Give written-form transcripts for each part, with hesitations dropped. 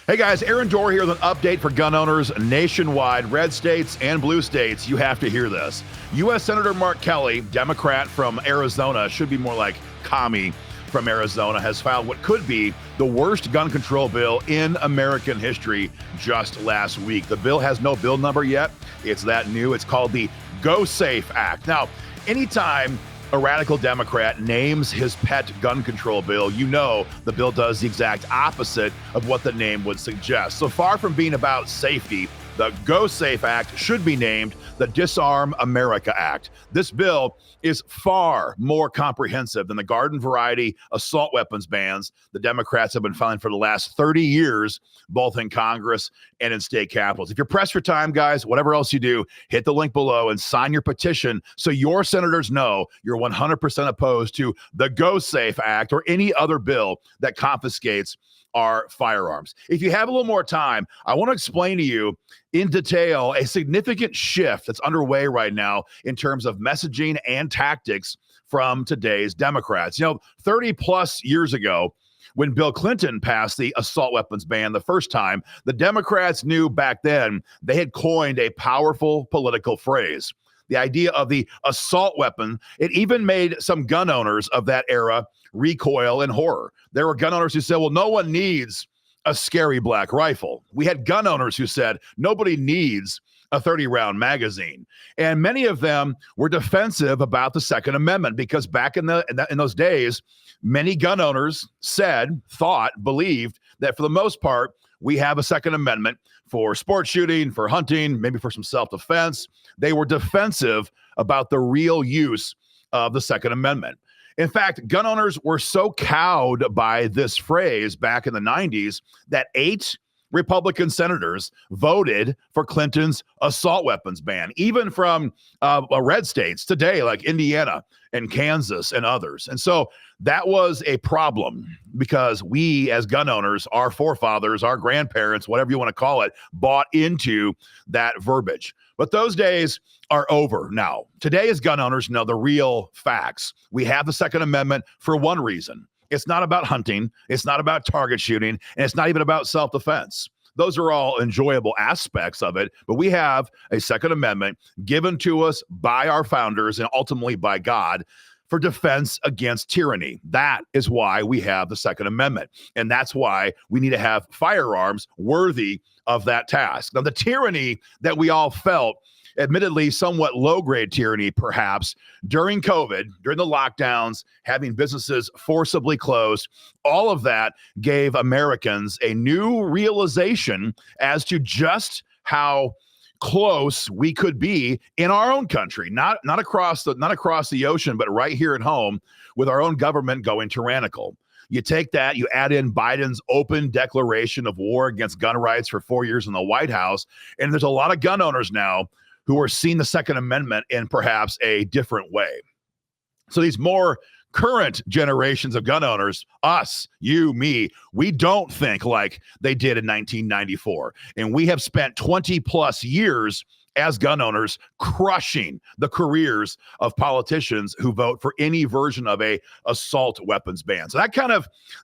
Hey guys, Aaron Dorr here with an update for gun owners nationwide, red states and blue states. You have to hear this. U.S. Senator Mark Kelly, Democrat from Arizona, should be more like commie from Arizona, has filed what could be the worst gun control bill in American history just last week. The bill has no bill number yet. It's that new. It's called the GoSAFE Act. Now, anytime a radical Democrat names his pet gun control bill, you know the bill does the exact opposite of what the name would suggest. So far from being about safety, the GoSafe Act should be named the Disarm America Act. This bill is far more comprehensive than the garden variety assault weapons bans the Democrats have been filing for the last 30 years, both in Congress and in state capitals. If you're pressed for time, guys, whatever else you do, hit the link below and sign your petition so your senators know you're 100% opposed to the GoSafe Act or any other bill that confiscates our firearms. If you have a little more time, I want to explain to you in detail a significant shift that's underway right now in terms of messaging and tactics from today's Democrats. 30 plus years ago, when Bill Clinton passed the assault weapons ban the first time, the Democrats knew back then they had coined a powerful political phrase. The idea of the assault weapon, it even made some gun owners of that era recoil in horror. There were gun owners who said, well, no one needs a scary black rifle. We had gun owners who said, nobody needs a 30-round magazine. And many of them were defensive about the Second Amendment because back in those days, many gun owners believed that for the most part, we have a Second Amendment for sport shooting, for hunting, maybe for some self-defense. They were defensive about the real use of the Second Amendment. In fact, gun owners were so cowed by this phrase back in the 90s that 8 Republican senators voted for Clinton's assault weapons ban, even from red states today, like Indiana and Kansas and others. And so that was a problem because we as gun owners, our forefathers, our grandparents, whatever you want to call it, bought into that verbiage. But those days are over now. Today, as gun owners, know the real facts. We have the Second Amendment for one reason. It's not about hunting. It's not about target shooting. And it's not even about self-defense. Those are all enjoyable aspects of it. But we have a Second Amendment given to us by our founders and ultimately by God for defense against tyranny. That is why we have the Second Amendment. And that's why we need to have firearms worthy of that task. Now, the tyranny that we all felt, admittedly somewhat low-grade tyranny perhaps, during COVID, during the lockdowns, having businesses forcibly closed, all of that gave Americans a new realization as to just how close we could be in our own country, not across the ocean, but right here at home with our own government going tyrannical. You take that, you add in Biden's open declaration of war against gun rights for 4 years in the White House, and there's a lot of gun owners now who are seeing the Second Amendment in perhaps a different way. So these more current generations of gun owners, us, you, me, we don't think like they did in 1994. And we have spent 20 plus years as gun owners crushing the careers of politicians who vote for any version of a assault weapons ban. So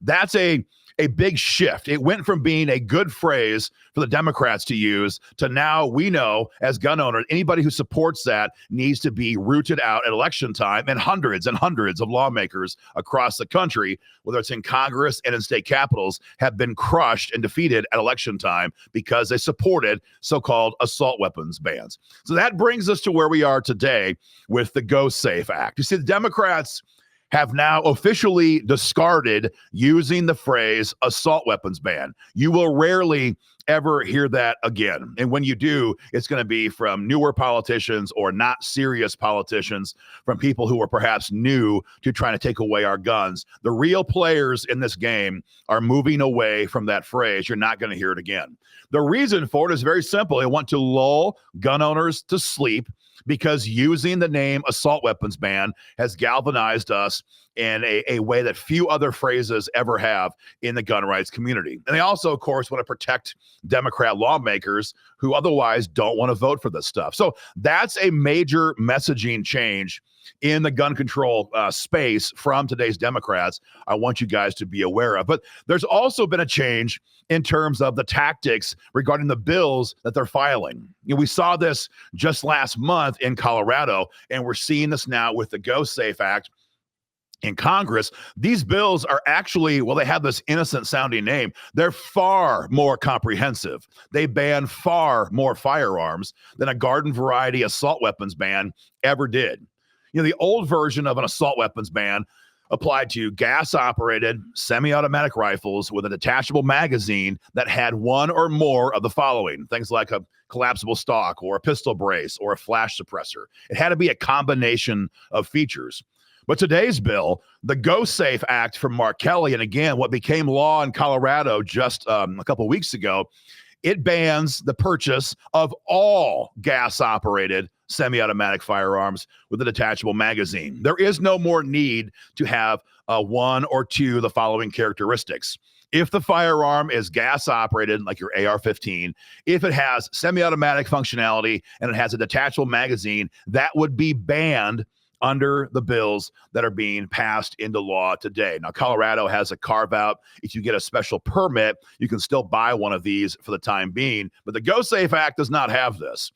that's a big shift. It went from being a good phrase for the Democrats to use to now we know as gun owners, anybody who supports that needs to be rooted out at election time, and hundreds of lawmakers across the country, whether it's in Congress and in state capitals, have been crushed and defeated at election time because they supported so-called assault weapons bans. So that brings us to where we are today with the GoSafe Act. You see, the Democrats have now officially discarded using the phrase assault weapons ban. You will rarely ever hear that again. And when you do, it's going to be from newer politicians or not serious politicians, from people who are perhaps new to trying to take away our guns. The real players in this game are moving away from that phrase. You're not going to hear it again. The reason for it is very simple. They want to lull gun owners to sleep because using the name assault weapons ban has galvanized us in a way that few other phrases ever have in the gun rights community. And they also, of course, want to protect Democrat lawmakers who otherwise don't want to vote for this stuff. So that's a major messaging change in the gun control space from today's Democrats, I want you guys to be aware of. But there's also been a change in terms of the tactics regarding the bills that they're filing. We saw this just last month in Colorado, and we're seeing this now with the GoSAFE Act in Congress. These bills are actually, well, they have this innocent sounding name. They're far more comprehensive. They ban far more firearms than a garden variety assault weapons ban ever did. The old version of an assault weapons ban applied to gas-operated semi-automatic rifles with a detachable magazine that had one or more of the following, things like a collapsible stock or a pistol brace or a flash suppressor. It had to be a combination of features. But today's bill, the GoSAFE Act from Mark Kelly, and again, what became law in Colorado just a couple weeks ago, it bans the purchase of all gas-operated semi-automatic firearms with a detachable magazine. There is no more need to have one or two of the following characteristics. If the firearm is gas-operated, like your AR-15, if it has semi-automatic functionality and it has a detachable magazine, that would be banned under the bills that are being passed into law today. Now, Colorado has a carve-out. If you get a special permit, you can still buy one of these for the time being. But the GoSafe Act does not have this.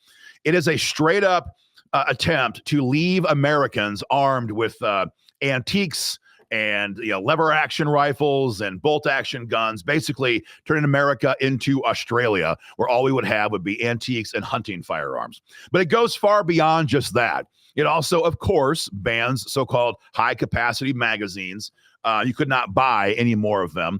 It is a straight-up attempt to leave Americans armed with antiques and lever-action rifles and bolt-action guns, basically turning America into Australia, where all we would have would be antiques and hunting firearms. But it goes far beyond just that. It also, of course, bans so-called high-capacity magazines. You could not buy any more of them.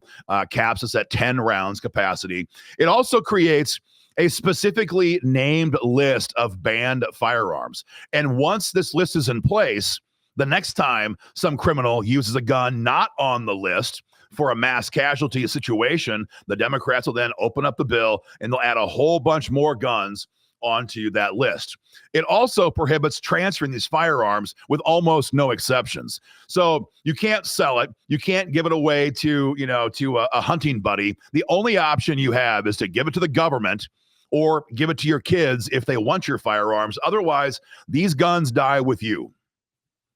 Caps us at 10 rounds capacity. It also creates a specifically named list of banned firearms. And once this list is in place, the next time some criminal uses a gun not on the list for a mass casualty situation, the Democrats will then open up the bill and they'll add a whole bunch more guns onto that list. It also prohibits transferring these firearms with almost no exceptions. So you can't sell it. You can't give it away to a hunting buddy. The only option you have is to give it to the government or give it to your kids if they want your firearms. Otherwise, these guns die with you.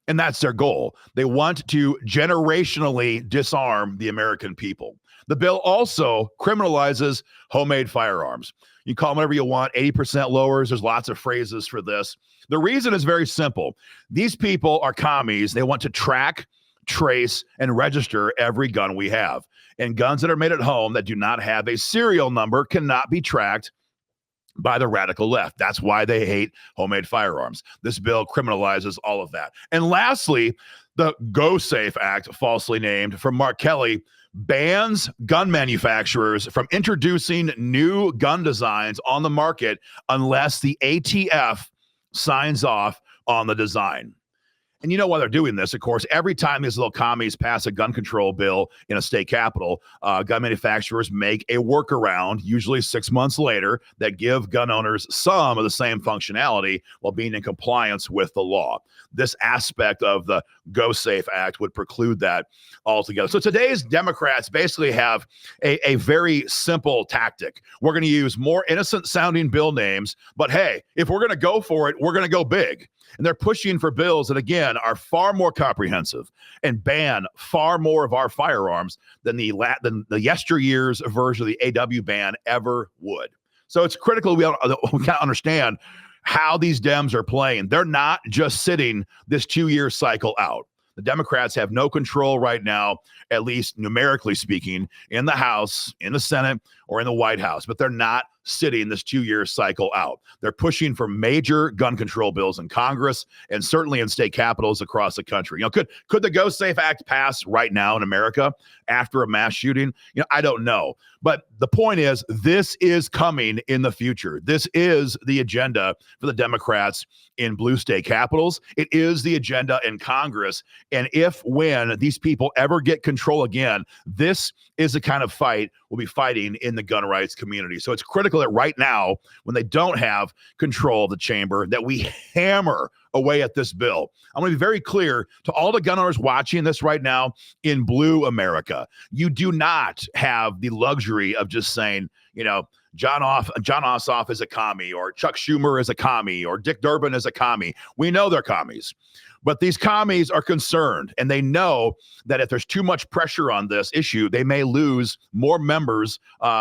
And that's their goal. They want to generationally disarm the American people. The bill also criminalizes homemade firearms. You call them whatever you want, 80% lowers. There's lots of phrases for this. The reason is very simple. These people are commies. They want to track, trace, and register every gun we have. And guns that are made at home that do not have a serial number cannot be tracked by the radical left. That's why they hate homemade firearms. This bill criminalizes all of that. And lastly, the GoSafe Act, falsely named, from Mark Kelly, bans gun manufacturers from introducing new gun designs on the market unless the ATF signs off on the design. And you know why they're doing this, of course. Every time these little commies pass a gun control bill in a state capital, gun manufacturers make a workaround, usually 6 months later, that give gun owners some of the same functionality while being in compliance with the law. This aspect of the GoSafe Act would preclude that altogether. So today's Democrats basically have a very simple tactic. We're going to use more innocent sounding bill names, but hey, if we're going to go for it, we're going to go big. And they're pushing for bills that, again, are far more comprehensive and ban far more of our firearms than the yesteryear's version of the AW ban ever would. So it's critical we can't understand how these Dems are playing. They're not just sitting this 2-year cycle out. The Democrats have no control right now, at least numerically speaking, in the House, in the Senate, or in the White House. But they're not sitting this 2-year cycle out. They're pushing for major gun control bills in Congress and certainly in state capitals across the country. Could the GoSafe Act pass right now in America after a mass shooting? I don't know. But the point is, this is coming in the future. This is the agenda for the Democrats in blue state capitals. It is the agenda in Congress. And when these people ever get control again, this is the kind of fight we'll be fighting in the gun rights community. So it's critical that right now, when they don't have control of the chamber, that we hammer away at this bill. I'm going to be very clear to all the gun owners watching this right now in blue America. You do not have the luxury of just saying, John Ossoff is a commie, or Chuck Schumer is a commie, or Dick Durbin is a commie. We know they're commies. But these commies are concerned, and they know that if there's too much pressure on this issue, they may lose more members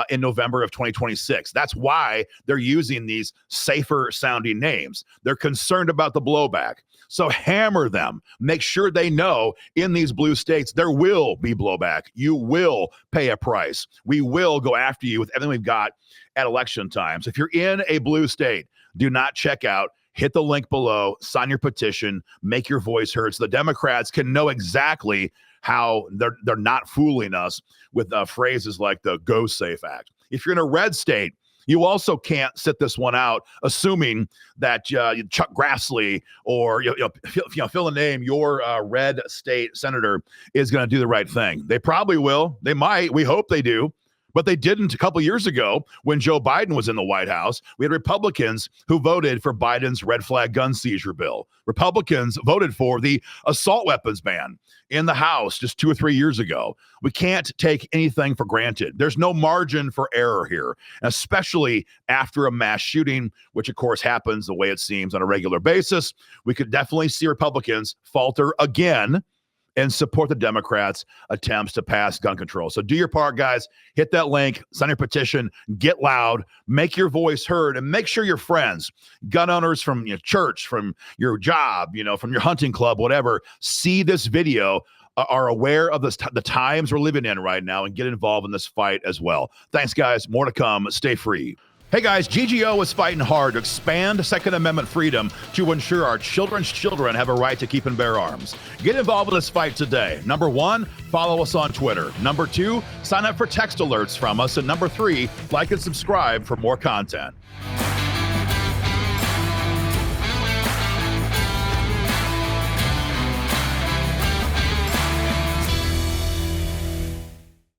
in November of 2026. That's why they're using these safer sounding names. They're concerned about the blowback. So hammer them. Make sure they know in these blue states there will be blowback. You will pay a price. We will go after you with everything we've got at election times. If you're in a blue state, do not check out. Hit the link below, sign your petition, make your voice heard so the Democrats can know exactly how they're not fooling us with phrases like the GoSAFE Act. If you're in a red state, you also can't sit this one out assuming that Chuck Grassley or fill a name, your red state senator is going to do the right thing. They probably will. They might. We hope they do. But they didn't a couple years ago when Joe Biden was in the White House. We had Republicans who voted for Biden's red flag gun seizure bill. Republicans voted for the assault weapons ban in the House just 2 or 3 years ago. We can't take anything for granted. There's no margin for error here, especially after a mass shooting, which of course happens the way it seems on a regular basis. We could definitely see Republicans falter again and support the Democrats' attempts to pass gun control. So do your part, guys. Hit that link, sign your petition, get loud, make your voice heard, and make sure your friends, gun owners from your church, from your job, from your hunting club, whatever, see this video, are aware of the times we're living in right now, and get involved in this fight as well. Thanks, guys. More to come. Stay free. Hey guys, GGO is fighting hard to expand Second Amendment freedom to ensure our children's children have a right to keep and bear arms. Get involved in this fight today. Number 1, follow us on Twitter. Number 2, sign up for text alerts from us. And number 3, like and subscribe for more content.